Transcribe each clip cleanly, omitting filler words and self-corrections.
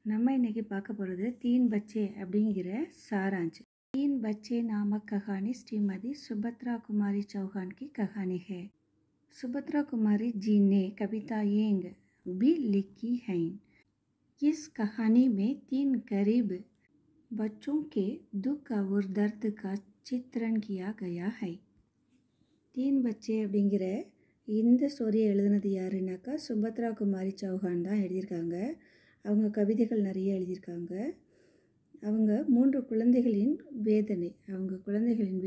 நம்ம இன்னைக்கு பார்க்க போகிறது तीन बच्चे அப்படிங்கிற सारांश। तीन बच्चे नामक कहानी श्रीमती सुभद्रा कुमारी चौहान की कहानी है। सुभद्रा कुमारी जी ने कविताएं भी लिखी हैं। इस कहानी में तीन गरीब बच्चों के दुख और दर्द का चित्रण किया गया है। तीन बच्चे அப்படிங்கிற இந்த ஸ்டோரியை எழுதினது யாருன்னாக்கா சுபத்ரா குமாரி சௌஹான் தான் எழுதியிருக்காங்க। அவங்க கவிதைகள் நிறைய எழுதியிருக்காங்க। அவங்க மூன்று குழந்தைகளின்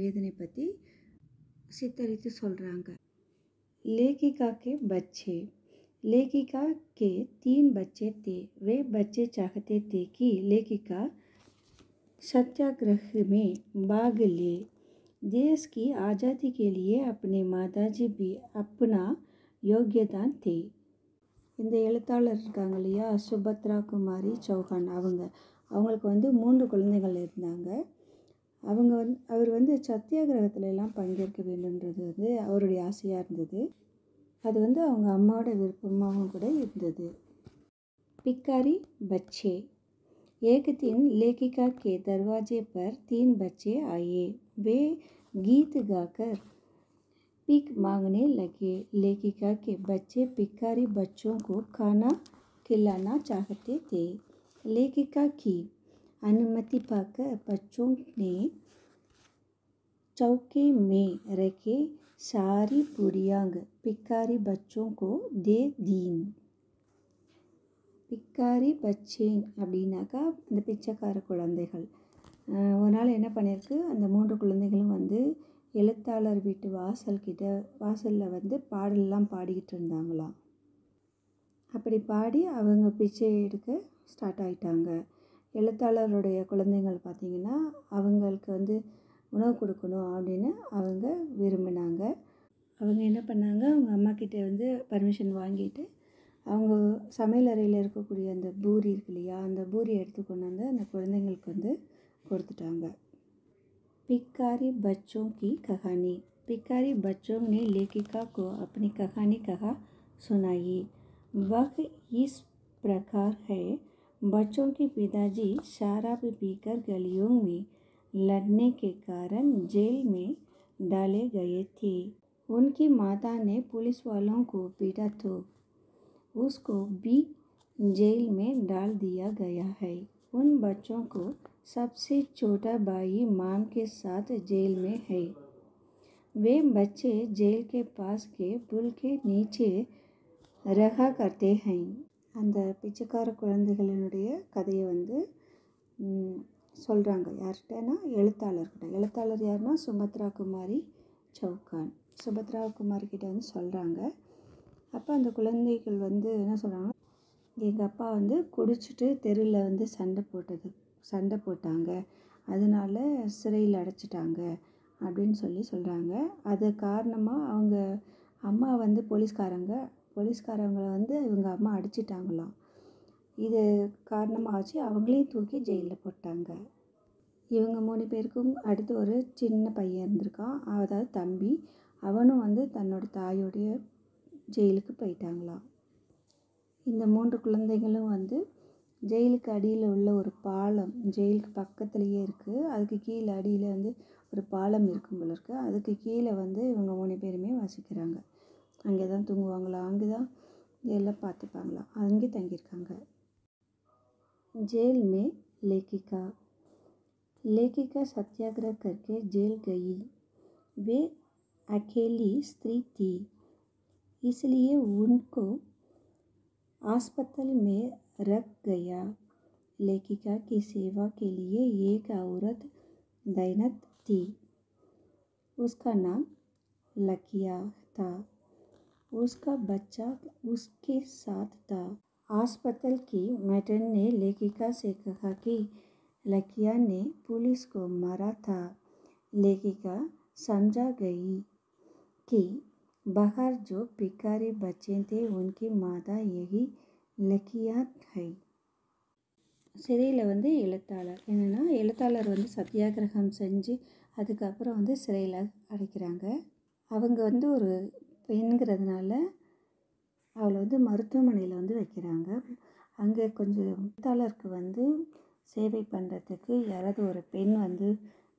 வேதனை பற்றி சித்தரித்து சொல்கிறாங்க। लेखिका के बच्चे। लेखिका के 3 बच्चे थे। वे बच्चे चाहते थे कि लेखिका सत्याग्रह में भाग ले। देश की आज़ादी के लिए अपने माताजी भी अपना योगदान थे। இந்த எழுத்தாளர் இருக்காங்க இல்லையா, சுபத்ரா குமாரி சௌஹான், அவங்களுக்கு 3 குழந்தைகள் இருந்தாங்க। அவர் சத்தியாகிரகத்துல எல்லாம் பங்கேற்க வேண்டும்ன்றது அவருடைய ஆசையாக இருந்தது। அது அவங்க அம்மாவோட விருப்பமாகவும் கூட இருந்தது। पिकारी बच्चे। एक दिन लेखिका के दरवाजे पर 3 बच्चे आए। वे गीत गाकर भीख मांगने लगे। लेखिका के बच्चे भिखारी बच्चों को खाना खिलाना चाहते थे। लेखिका की अनुमति पाकर बच्चों ने चौके में रखे सारी पूड़ियाँ भिखारी बच्चों को दे दीं। பிக்காரி பச்சே அப்படின்னாக்கா இந்த பிச்சைக்கார குழந்தைகள்। ஒரு நாள் என்ன பண்ணியிருக்கு, அந்த 3 குழந்தைகளும் எழுத்தாளர் வீட்டு வாசலில் பாடலெல்லாம் பாடிக்கிட்டு இருந்தாங்களாம்। அப்படி பாடி அவங்க பிச்சை எடுக்க ஸ்டார்ட் ஆகிட்டாங்க। எழுத்தாளருடைய குழந்தைகள் பார்த்திங்கன்னா அவங்களுக்கு உணவு கொடுக்கணும் அப்படின்னு அவங்க விரும்பினாங்க। அவங்க என்ன பண்ணாங்க, அவங்க அம்மாக்கிட்ட பர்மிஷன் வாங்கிட்டு அவங்க சமையல் அறையில் இருக்கக்கூடிய அந்த பூரி இருக்கு இல்லையா, அந்த பூரியை எடுத்து கொண்டு அந்த குழந்தைங்களுக்கு கொடுத்துட்டாங்க। पिकारी बच्चों की कहानी। पिकारी बच्चों ने लेखिका को अपनी कहानी सुनाई। वह इस प्रकार है। बच्चों के पिताजी शराब पीकर गलियों में लड़ने के कारण जेल में डाले गए थे। उनकी माता ने पुलिस वालों को पीटा तो उसको भी जेल में डाल दिया गया है। उन बच्चों को सबसे छोटा भाई मां के साथ जेल में है। वे बच्चे जेल के पास के पुल के नीचे रहा करते हैं। அந்த பிச்சைக்கார குழந்தைகளினுடைய கதையை சொல்கிறாங்க யார்கிட்டனா, எழுத்தாளர்கிட்ட। எழுத்தாளர் யாருன்னா சுபத்ரா குமாரி சௌஹான்। சுபத்ரா குமாரி கிட்ட சொல்கிறாங்க। அப்போ அந்த குழந்தைகள் என்ன சொல்கிறாங்க, எங்கள் அப்பா குடிச்சிட்டு தெருவில் சண்டை போட்டாங்க, அதனால சிறையில் அடைச்சிட்டாங்க அப்படின்னு சொல்கிறாங்க। அது காரணமாக அவங்க அம்மா போலீஸ்காரங்களை இவங்க அம்மா அடிச்சிட்டாங்களாம்। இது காரணமாகச்சு அவங்களையும் தூக்கி ஜெயிலில் போட்டாங்க। இவங்க 3 பேருக்கும் அடுத்து ஒரு சின்ன பையன் இருந்திருக்கான், அதாவது தம்பி। அவனும் தன்னோட தாயோடைய ஜெயிலுக்கு போயிட்டாங்களாம்। இந்த 3 குழந்தைகளும் ஜெயிலுக்கு அடியில் உள்ள ஒரு பாலம், ஜெயிலுக்கு பக்கத்துலேயே இருக்குது, அதுக்கு கீழே அடியில் ஒரு பாலம் இருக்கும் போல இருக்குது, அதுக்கு கீழே இவங்க 3 பேருமே வசிக்கிறாங்க। அங்கே தான் தூங்குவாங்களாம், அங்கே தான் எல்லாம் பார்த்துப்பாங்களாம், அங்கே தங்கியிருக்காங்க। जेल में लेखिका। लेखिका सत्याग्रह करके जेल गई। वे अकेली स्त्री थी, इसलिए उनको अस्पताल में रख गया। लेखिका की सेवा के लिए एक औरत तैनात थी। उसका नाम लकिया था। उसका बच्चा उसके साथ था। अस्पताल की मैट्रन ने लेखिका से कहा कि लकिया ने पुलिस को मारा था। लेखिका समझा गई कि बाहर जो भिखारी बच्चे थे उनकी माता यही लकिया है। சிறையில் எழுத்தாளர் எழுத்தாளர் சத்தியாகிரகம் செஞ்சு அதுக்கப்புறம் சிறையில் அடைக்கிறாங்க। அவங்க ஒரு பெண்கிறதுனால அவளை மருத்துவமனையில் வைக்கிறாங்க। அங்கே கொஞ்சம் எழுத்தாளருக்கு வந்து சேவை பண்ணுறதுக்கு யாராவது ஒரு பெண் வந்து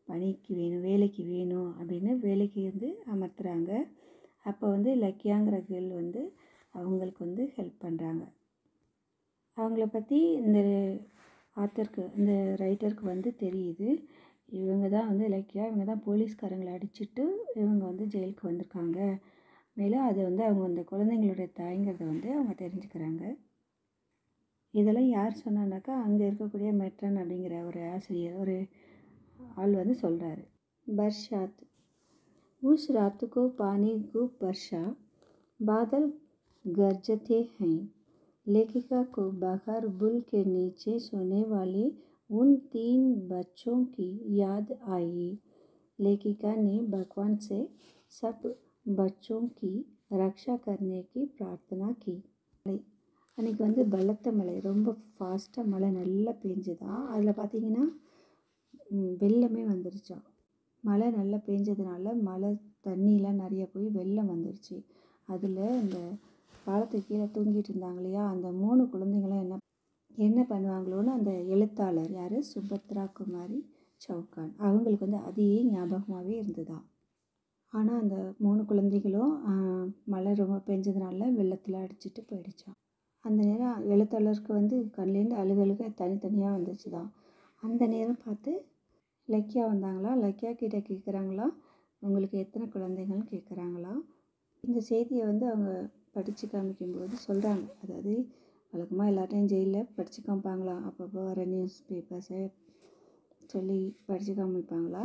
பணிக்கு வேணும், வேலைக்கு வேணும் அப்படின்னு வேலைக்கு வந்து அமர்த்துறாங்க. அப்போ வந்து லக்கியாங்கிற கேர்ள் வந்து அவங்களுக்கு வந்து ஹெல்ப் பண்ணுறாங்க. அவங்கள பற்றி இந்த ஆத்தருக்கு, இந்த ரைட்டருக்கு வந்து தெரியுது. இவங்க தான் வந்து லக்கியா, இவங்க தான் போலீஸ்காரங்களை அடிச்சுட்டு இவங்க வந்து ஜெயிலுக்கு வந்திருக்காங்க. மேலும் அது வந்து அவங்க அந்த குழந்தைங்களுடைய தாய்ங்கிறத வந்து அவங்க தெரிஞ்சுக்கிறாங்க. இதெல்லாம் யார் சொன்னான்னாக்கா, அங்கே இருக்கக்கூடிய மெட்ரன் அப்படிங்கிற ஒரு ஆசிரியர், ஒரு ஆள் வந்து சொல்கிறாரு. बरसात उस रात को पानी खूब बरसा, बादल गरजते हैं। लेखिका को बाहर बुल के नीचे सोने वाले उन 3 बच्चों की याद आई। लेखिका ने भगवान से सब बच्चों की रक्षा करने की प्रार्थना की। அன்றைக்கி வந்து பலத்த மழை, ரொம்ப ஃபாஸ்ட்டாக மழை நல்லா பெஞ்சுதான். அதில் பார்த்திங்கன்னா வெள்ளமே வந்துருச்சான். மழை நல்லா பெஞ்சதுனால மழை தண்ணியெலாம் நிறைய போய் வெள்ளம் வந்துடுச்சு. அதில் இந்த பாலத்துக்கு கீழே தூங்கிட்டு இருந்தாங்க இல்லையா, அந்த 3 குழந்தைங்களும் என்ன பண்ணுவாங்களோன்னு அந்த எழுத்தாளர் யார், சுபத்ரா குமாரி சவுகான், அவங்களுக்கு வந்து அதே ஞாபகமாகவே இருந்ததா. ஆனால் அந்த 3 குழந்தைகளும் மழை ரொம்ப பெஞ்சதுனால வெள்ளத்தில் அடிச்சுட்டு போயிடுச்சான். அந்த நேரம் எழுத்தாளருக்கு வந்து கண்லேருந்து அழுக தனித்தனியாக வந்துச்சு தான். அந்த நேரம் பார்த்து லக்கியா வந்தாங்களா. லக்கியா கிட்டே கேட்குறாங்களா, உங்களுக்கு எத்தனை குழந்தைகள்னு கேட்குறாங்களா. இந்த செய்தியை வந்து அவங்க படித்து காமிக்கும்போது சொல்கிறாங்க. அதாவது வழக்கமாக எல்லாத்தையும் ஜெயிலில் படித்து காமிப்பாங்களாம். அப்பப்போ வர நியூஸ் பேப்பர்ஸை சொல்லி படித்து காமிப்பாங்களா.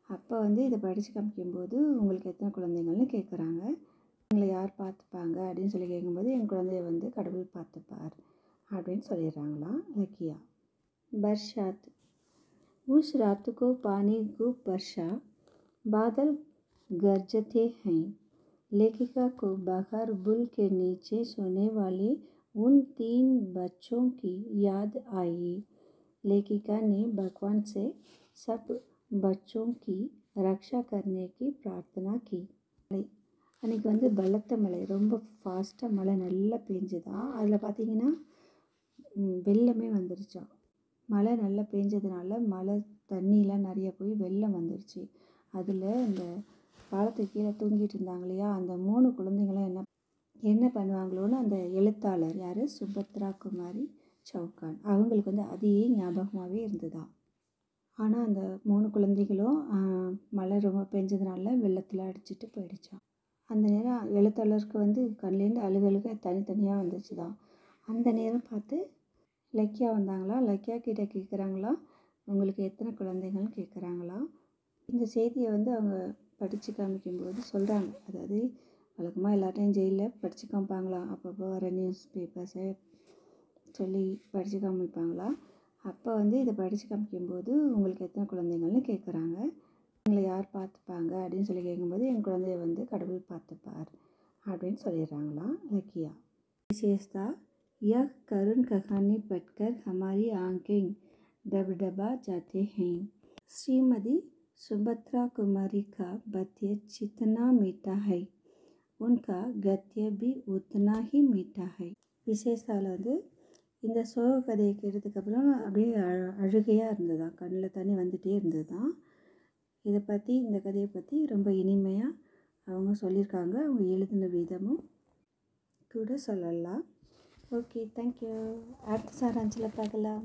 அப்போ வந்து இதை படித்து காமிக்கும்போது உங்களுக்கு எத்தனை குழந்தைகள்னு கேட்குறாங்க. எங்களை யார் பார்த்துப்பாங்க அப்படின்னு சொல்லி கேட்கும்போது, என் குழந்தைய வந்து கடவுள் பார்த்துப்பார் அப்படின்னு சொல்லிடுறாங்களாம் லக்கியா. बरसात उस रात को पानी खूब बरसा, बादल गरजते हैं। लेखिका को बाहर बुल के नीचे सोने वाले उन 3 बच्चों की याद आई। लेखिका ने भगवान से सब बच्चों की रक्षा करने की प्रार्थना की। அன்றைக்கி வந்து பலத்த மழை, ரொம்ப ஃபாஸ்ட்டாக மழை நல்லா பெஞ்சுதான். அதில் பார்த்திங்கன்னா வெள்ளமே வந்துருச்சான். மழை நல்லா பெஞ்சதுனால மழை தண்ணியெலாம் நிறைய போய் வெள்ளம் வந்துடுச்சு. அதில் இந்த பாலத்துக்கு கீழே தூங்கிட்டு இருந்தாங்க இல்லையா, அந்த 3 குழந்தைங்களும் என்ன பண்ணுவாங்களோன்னு அந்த எழுத்தாளர் யார், சுபத்ரா குமாரி சவுகான், அவங்களுக்கு வந்து அதே ஞாபகமாகவே இருந்ததா. ஆனால் அந்த 3 குழந்தைகளும் மழை ரொம்ப பெஞ்சதுனால வெள்ளத்தில் அடிச்சுட்டு போயிடுச்சான். அந்த நேரம் எழுத்தாளருக்கு வந்து கண்லேருந்து அழுக தனித்தனியாக வந்துச்சு தான். அந்த நேரம் பார்த்து லக்கியா வந்தாங்களா. லக்கியா கிட்டே கேட்குறாங்களா, உங்களுக்கு எத்தனை குழந்தைகள்னு கேட்குறாங்களா. இந்த செய்தியை வந்து அவங்க படித்து காமிக்கும்போது சொல்கிறாங்க. அதாவது வழக்கமாக எல்லாத்தையும் ஜெயிலில் படித்து காமிப்பாங்களாம். அப்பப்போ வர நியூஸ் பேப்பர்ஸை சொல்லி படித்து காமிப்பாங்களா. அப்போ வந்து இதை படித்து காமிக்கும்போது உங்களுக்கு எத்தனை குழந்தைகள்னு கேட்குறாங்க. எங்களை யார் பார்த்துப்பாங்க அப்படின்னு சொல்லி கேட்கும்போது, என் குழந்தைய வந்து கடவுள் பார்த்துப்பார் அப்படின்னு சொல்லிடுறாங்களாம் லக்கியா. विशेषता यह करुण कहानी पढ़कर हमारी आंखें डबडबा जाते हैं। श्रीमती सुभद्रा कुमारी का पद्य जितना मीठा है, उनका गद्य भी उतना ही मीठा है. விசேஷத்தால் வந்து இந்த சோக கதையை கேட்டதுக்கப்புறம் அப்படியே அழுகையாக இருந்ததா, கண்ணில் தண்ணி வந்துகிட்டே இருந்ததுதான். இதை பற்றி, இந்த கதையை பற்றி ரொம்ப இனிமையாக அவங்க சொல்லியிருக்காங்க. அவங்க எழுதின விதமும் கூட சொல்லலாம். Okay, thank you. அடுத்த சாராஞ்சில் பார்க்கலாம்.